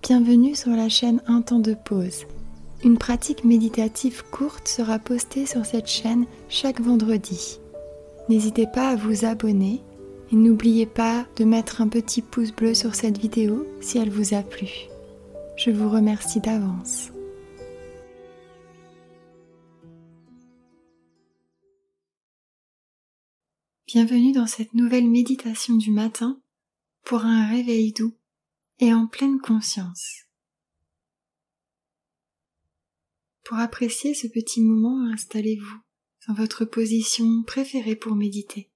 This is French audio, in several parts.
Bienvenue sur la chaîne Un temps de pause. Une pratique méditative courte sera postée sur cette chaîne chaque vendredi. N'hésitez pas à vous abonner et n'oubliez pas de mettre un petit pouce bleu sur cette vidéo si elle vous a plu. Je vous remercie d'avance. Bienvenue dans cette nouvelle méditation du matin pour un réveil doux et en pleine conscience. Pour apprécier ce petit moment, installez-vous dans votre position préférée pour méditer.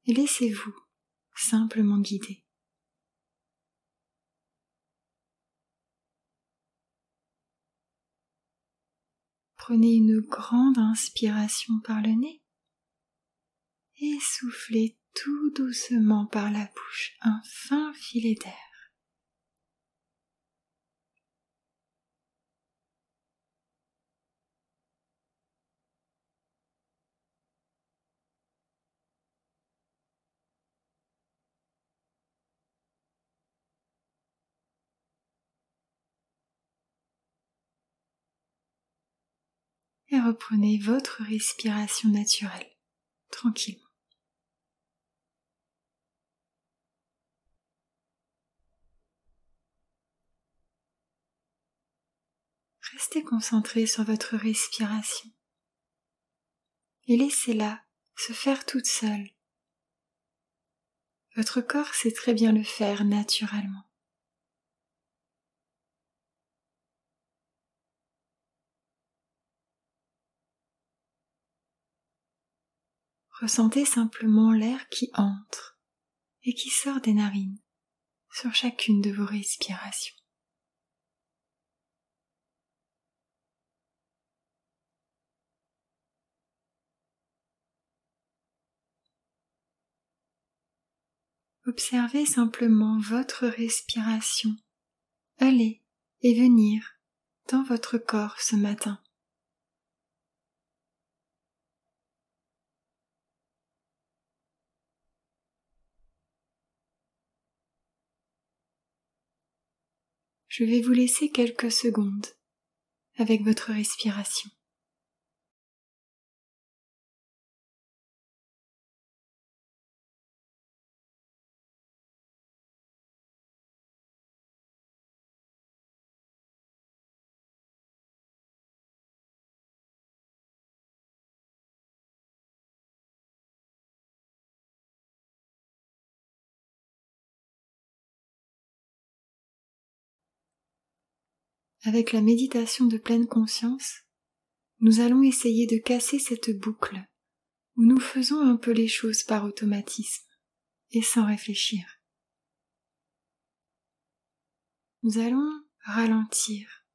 Et laissez-vous simplement guider. Prenez une grande inspiration par le nez et soufflez tout doucement par la bouche un fin filet d'air. Et reprenez votre respiration naturelle, tranquillement. Restez concentré sur votre respiration et laissez-la se faire toute seule. Votre corps sait très bien le faire naturellement. Ressentez simplement l'air qui entre et qui sort des narines sur chacune de vos respirations. Observez simplement votre respiration aller et venir dans votre corps ce matin. Je vais vous laisser quelques secondes avec votre respiration. Avec la méditation de pleine conscience, nous allons essayer de casser cette boucle où nous faisons un peu les choses par automatisme et sans réfléchir. Nous allons ralentir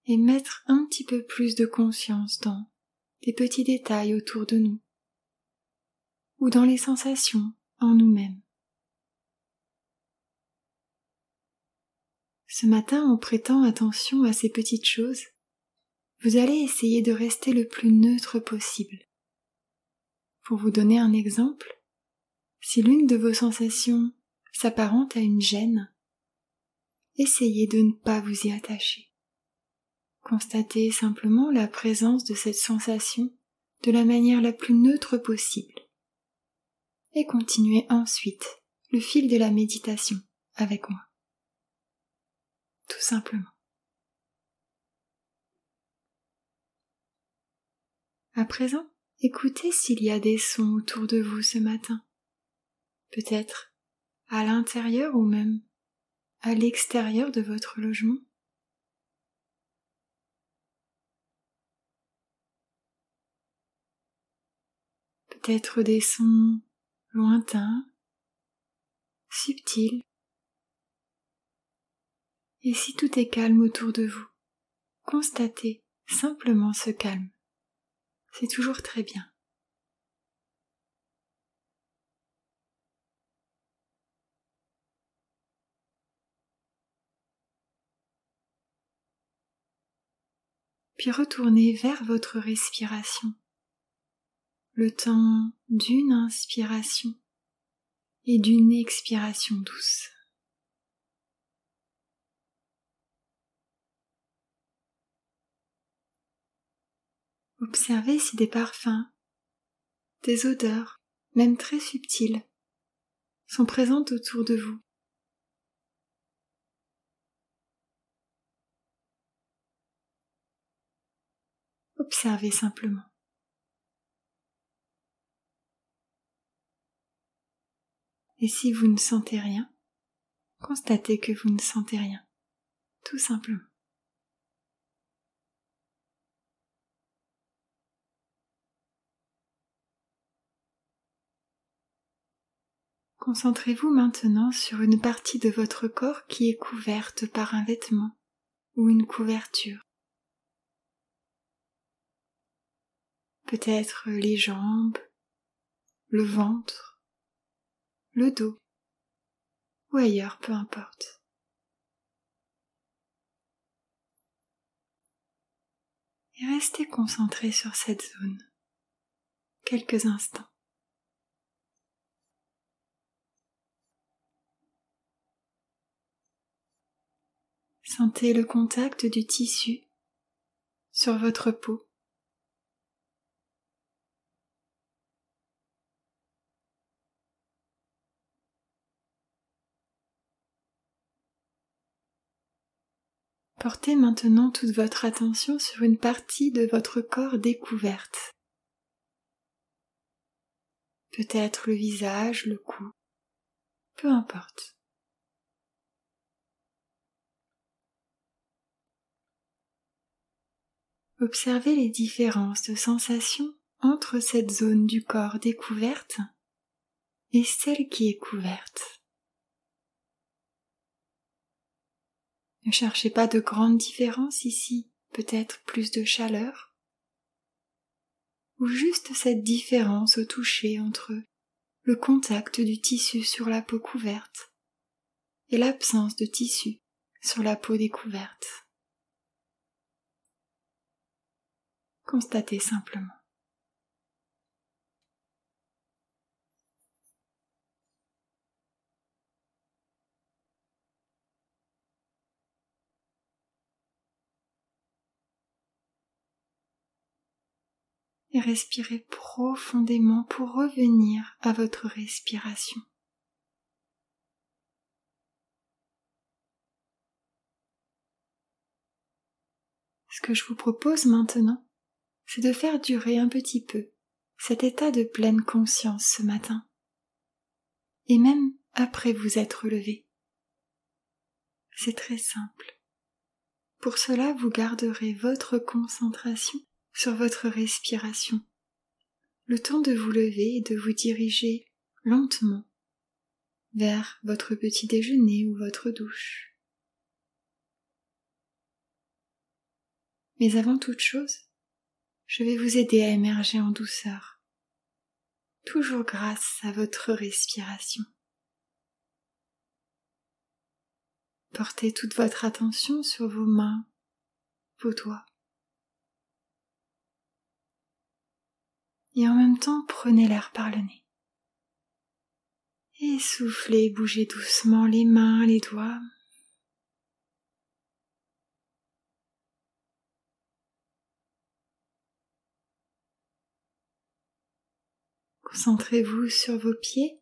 et mettre un petit peu plus de conscience dans des petits détails autour de nous ou dans les sensations en nous-mêmes. Ce matin, en prêtant attention à ces petites choses, vous allez essayer de rester le plus neutre possible. Pour vous donner un exemple, si l'une de vos sensations s'apparente à une gêne, essayez de ne pas vous y attacher. Constatez simplement la présence de cette sensation de la manière la plus neutre possible. Et continuez ensuite le fil de la méditation avec moi. Tout simplement. À présent, écoutez s'il y a des sons autour de vous ce matin. Peut-être à l'intérieur ou même à l'extérieur de votre logement. Peut-être des sons lointains, subtils. Et si tout est calme autour de vous, constatez simplement ce calme. C'est toujours très bien. Puis retournez vers votre respiration, le temps d'une inspiration et d'une expiration douce. Observez si des parfums, des odeurs, même très subtiles, sont présentes autour de vous. Observez simplement. Et si vous ne sentez rien, constatez que vous ne sentez rien, tout simplement. Concentrez-vous maintenant sur une partie de votre corps qui est couverte par un vêtement ou une couverture. Peut-être les jambes, le ventre, le dos, ou ailleurs, peu importe. Et restez concentré sur cette zone quelques instants. Sentez le contact du tissu sur votre peau. Portez maintenant toute votre attention sur une partie de votre corps découverte. Peut-être le visage, le cou, peu importe. Observez les différences de sensations entre cette zone du corps découverte et celle qui est couverte. Ne cherchez pas de grandes différences ici, peut-être plus de chaleur, ou juste cette différence au toucher entre le contact du tissu sur la peau couverte et l'absence de tissu sur la peau découverte. Constatez simplement. Et respirez profondément pour revenir à votre respiration. Ce que je vous propose maintenant, c'est de faire durer un petit peu cet état de pleine conscience ce matin, et même après vous être levé. C'est très simple. Pour cela, vous garderez votre concentration sur votre respiration, le temps de vous lever et de vous diriger lentement vers votre petit déjeuner ou votre douche. Mais avant toute chose, je vais vous aider à émerger en douceur, toujours grâce à votre respiration. Portez toute votre attention sur vos mains, vos doigts. Et en même temps, prenez l'air par le nez. Et soufflez, bougez doucement les mains, les doigts. Concentrez-vous sur vos pieds.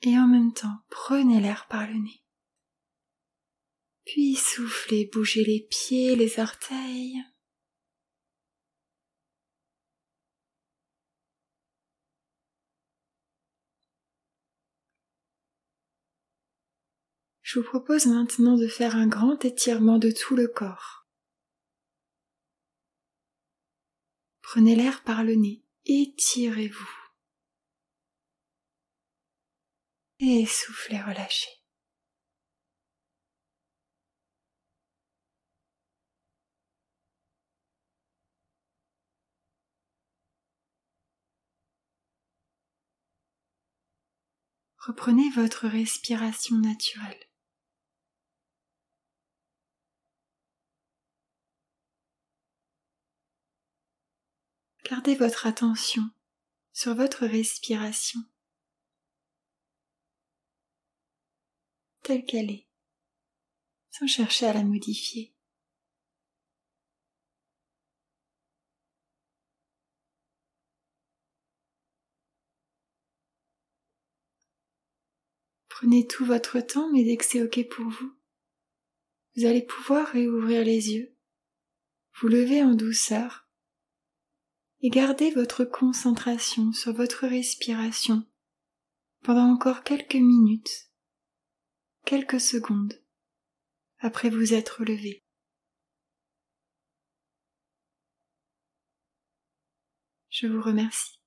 Et en même temps, prenez l'air par le nez. Puis soufflez, bougez les pieds, les orteils. Je vous propose maintenant de faire un grand étirement de tout le corps. Prenez l'air par le nez, étirez-vous. Et soufflez, relâchez. Reprenez votre respiration naturelle. Gardez votre attention sur votre respiration telle qu'elle est, sans chercher à la modifier. Prenez tout votre temps, mais dès que c'est OK pour vous, vous allez pouvoir réouvrir les yeux, vous lever en douceur et garder votre concentration sur votre respiration pendant encore quelques minutes, quelques secondes après vous être levé. Je vous remercie.